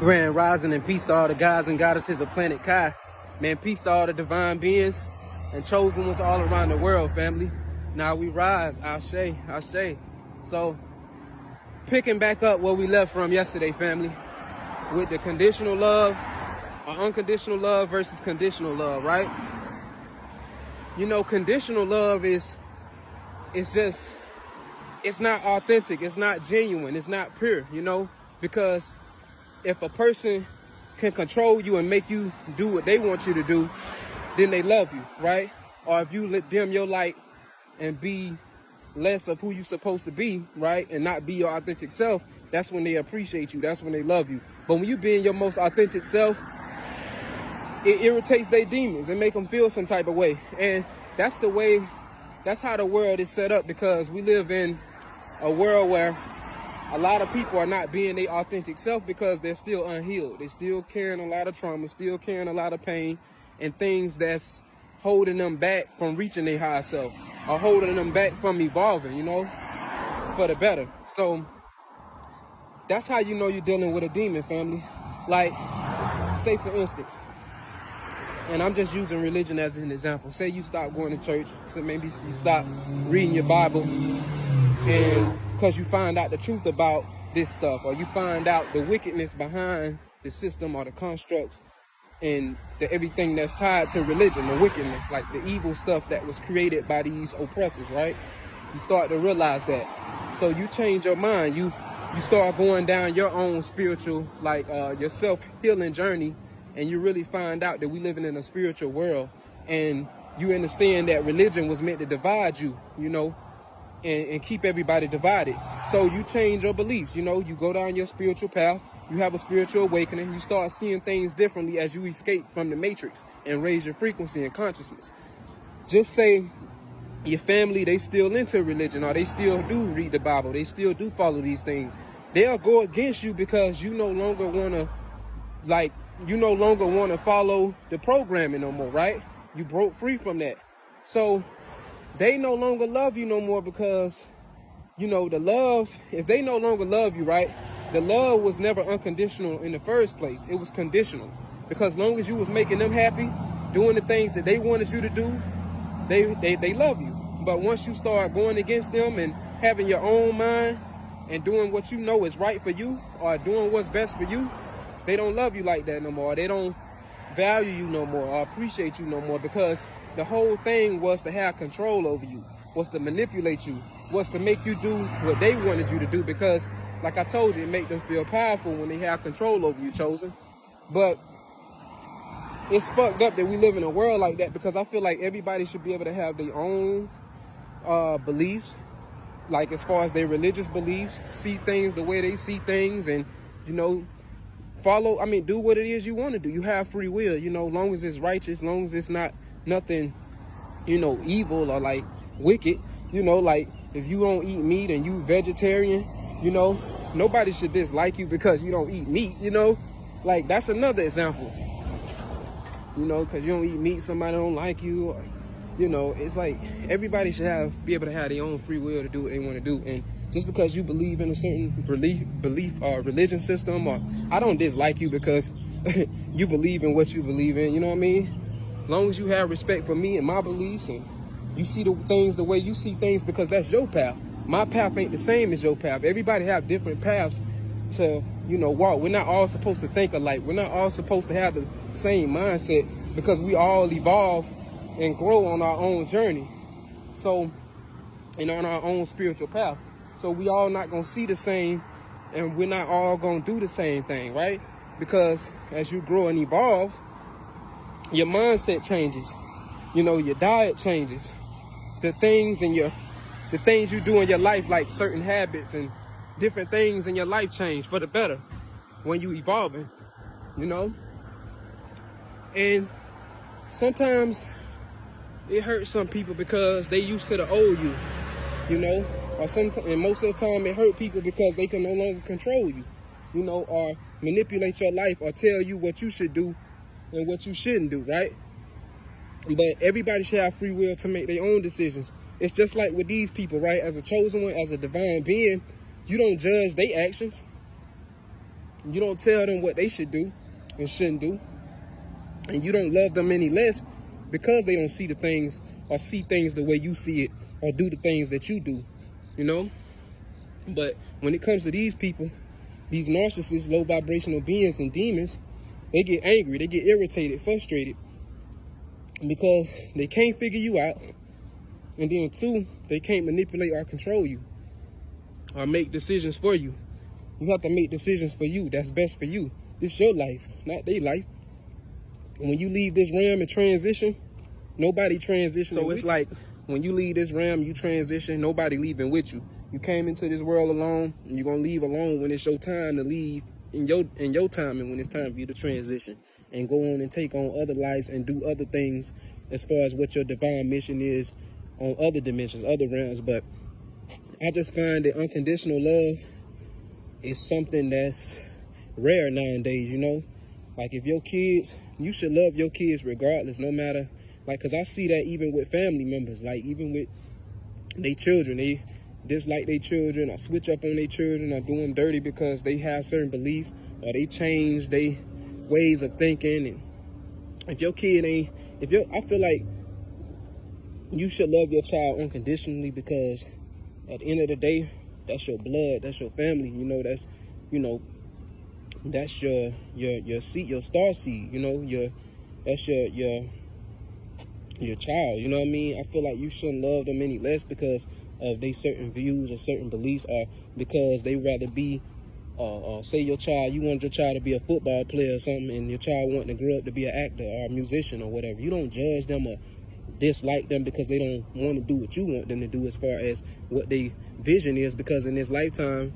Grand Rising and peace to all the guys and goddesses of Planet Kai. Man, peace to all the divine beings and chosen ones all around the world, family. Now we rise, Ashe, Ashe. So, picking back up where we left from yesterday, family, with the conditional love, or unconditional love versus conditional love, right? You know, conditional love it's not authentic, it's not genuine, it's not pure, you know, because if a person can control you and make you do what they want you to do, then they love you, right? Or if you let dim your light and be less of who you're supposed to be, right? And not be your authentic self, that's when they appreciate you. That's when they love you. But when you being your most authentic self, it irritates their demons and make them feel some type of way. And that's how the world is set up, because we live in a world where a lot of people are not being their authentic self because they're still unhealed. They're still carrying a lot of trauma, still carrying a lot of pain and things that's holding them back from reaching their higher self, or holding them back from evolving, you know, for the better. So that's how you know you're dealing with a demon, family. Like, say for instance, and I'm just using religion as an example. Say you stop going to church, so maybe you stop reading your Bible, and because you find out the truth about this stuff, or you find out the wickedness behind the system or the constructs and everything that's tied to religion, the wickedness, like the evil stuff that was created by these oppressors, right? You start to realize that. So you change your mind. You start going down your own spiritual, like your self-healing journey, and you really find out that we living in a spiritual world, and you understand that religion was meant to divide you, you know, and keep everybody divided. So you change your beliefs, you know, you go down your spiritual path, you have a spiritual awakening, you start seeing things differently as you escape from the matrix and raise your frequency and consciousness. Just say your family, they still into religion, or they still do read the Bible, they still do follow these things. They'll go against you because you no longer want to follow the programming no more, right? You broke free from that. So they no longer love you no more because, you know, the love, if they no longer love you, right, the love was never unconditional in the first place. It was conditional, because as long as you was making them happy, doing the things that they wanted you to do, they love you. But once you start going against them and having your own mind and doing what you know is right for you, or doing what's best for you, they don't love you like that no more. They don't value you no more or appreciate you no more, because the whole thing was to have control over you, was to manipulate you, was to make you do what they wanted you to do, because like I told you, it make them feel powerful when they have control over you, chosen. But it's fucked up that we live in a world like that, because I feel like everybody should be able to have their own beliefs, like as far as their religious beliefs, see things the way they see things, and, you know, do what it is you want to do. You have free will, you know, long as it's righteous, long as it's not nothing, you know, evil or like wicked, you know, like if you don't eat meat and you vegetarian, you know, nobody should dislike you because you don't eat meat, you know, like that's another example, you know, because you don't eat meat, somebody don't like you, or, you know, it's like everybody should be able to have their own free will to do what they want to do. And just because you believe in a certain belief or religion system, or I don't dislike you because you believe in what you believe in, you know what I mean? As long as you have respect for me and my beliefs, and you see the things the way you see things, because that's your path. My path ain't the same as your path. Everybody have different paths to, you know, walk. We're not all supposed to think alike. We're not all supposed to have the same mindset, because we all evolve and grow on our own journey. So, and on our own spiritual path. So we all not going to see the same, and we're not all going to do the same thing, right? Because as you grow and evolve, your mindset changes. You know, your diet changes. The things you do in your life, like certain habits and different things in your life, change for the better when you evolving, you know? And sometimes it hurts some people because they used to the old you know? Or and most of the time it hurt people because they can no longer control you, you know, or manipulate your life, or tell you what you should do and what you shouldn't do, right? But everybody should have free will to make their own decisions. It's just like with these people, right? As a chosen one, as a divine being, you don't judge their actions. You don't tell them what they should do and shouldn't do. And you don't love them any less because they don't see the things or see things the way you see it or do the things that you do, you know? But when it comes to these people, these narcissists, low vibrational beings and demons, they get angry, they get irritated, frustrated because they can't figure you out. And then two, they can't manipulate or control you or make decisions for you. You have to make decisions for you. That's best for you. This is your life, not their life. And when you leave this realm and transition, nobody transitions. So it's like when you leave this realm, you transition, nobody leaving with you. You came into this world alone, and you're gonna leave alone when it's your time to leave in your time, and when it's time for you to transition and go on and take on other lives and do other things as far as what your divine mission is on other dimensions, other realms. But I just find that unconditional love is something that's rare nowadays, you know? Like if your kids, you should love your kids regardless, no matter, like, cause I see that even with family members, like even with their children, they dislike their children or switch up on their children or do them dirty because they have certain beliefs or they change their ways of thinking. And if your kid ain't, I feel like you should love your child unconditionally because at the end of the day, that's your blood, that's your family, you know, that's, you know, that's your seed, your star seed, you know, that's your child, you know what I mean? I feel like you shouldn't love them any less because of they certain views or certain beliefs, or because they rather be, say your child, you want your child to be a football player or something, and your child want to grow up to be an actor or a musician or whatever. You don't judge them or dislike them because they don't want to do what you want them to do as far as what their vision is, because in this lifetime,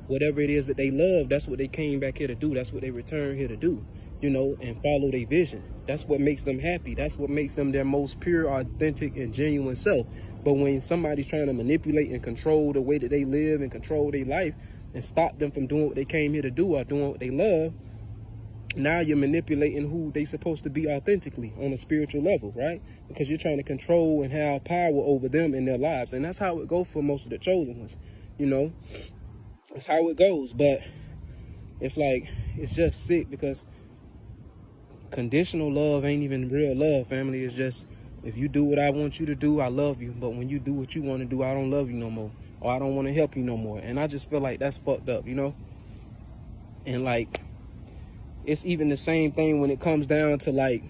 whatever it is that they love, that's what they came back here to do. That's what they returned here to do, you know, and follow their vision. That's what makes them happy. That's what makes them their most pure, authentic, and genuine self. But when somebody's trying to manipulate and control the way that they live and control their life and stop them from doing what they came here to do or doing what they love, now you're manipulating who they supposed to be authentically on a spiritual level, right? Because you're trying to control and have power over them in their lives. And that's how it goes for most of the chosen ones, you know? That's how it goes. But it's like, it's just sick because conditional love ain't even real love, family. It's just, if you do what I want you to do, I love you. But when you do what you want to do, I don't love you no more. Or I don't want to help you no more. And I just feel like that's fucked up, you know? And like, it's even the same thing when it comes down to like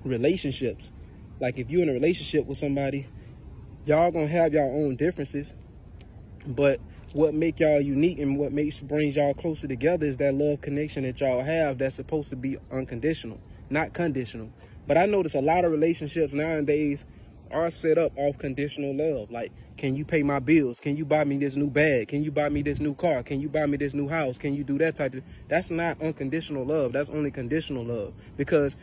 relationships. Like if you're in a relationship with somebody, y'all gonna have your own differences, but what make y'all unique and what brings y'all closer together is that love connection that y'all have that's supposed to be unconditional, not conditional. But I notice a lot of relationships nowadays are set up off conditional love. Like, can you pay my bills? Can you buy me this new bag? Can you buy me this new car? Can you buy me this new house? Can you do that type of, that's not unconditional love. That's only conditional love, because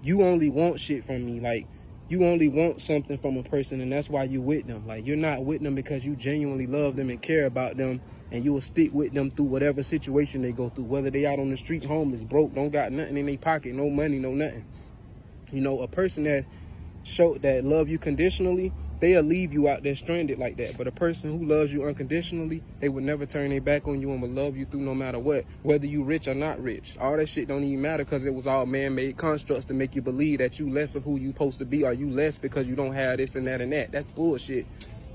you only want shit from me. Like, you only want something from a person, and that's why you with them. Like, you're not with them because you genuinely love them and care about them, and you will stick with them through whatever situation they go through, whether they out on the street, homeless, broke, don't got nothing in their pocket, no money, no nothing. You know, a person that love you conditionally, they'll leave you out there stranded like that. But a person who loves you unconditionally, they would never turn their back on you and will love you through no matter what, whether you rich or not rich. All that shit don't even matter, because it was all man-made constructs to make you believe that you less of who you supposed to be, or you less because you don't have this and that and that. That's bullshit.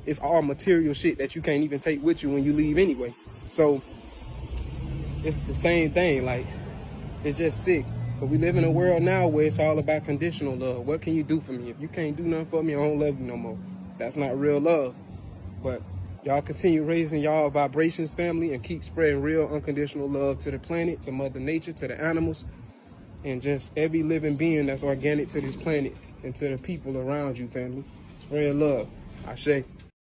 It's all material shit that you can't even take with you when you leave anyway. So it's the same thing. Like, it's just sick. But we live in a world now where it's all about conditional love. What can you do for me? If you can't do nothing for me, I don't love you no more. That's not real love. But y'all continue raising y'all vibrations, family, and keep spreading real unconditional love to the planet, to Mother Nature, to the animals, and just every living being that's organic to this planet, and to the people around you, family. Spread love. Ashe.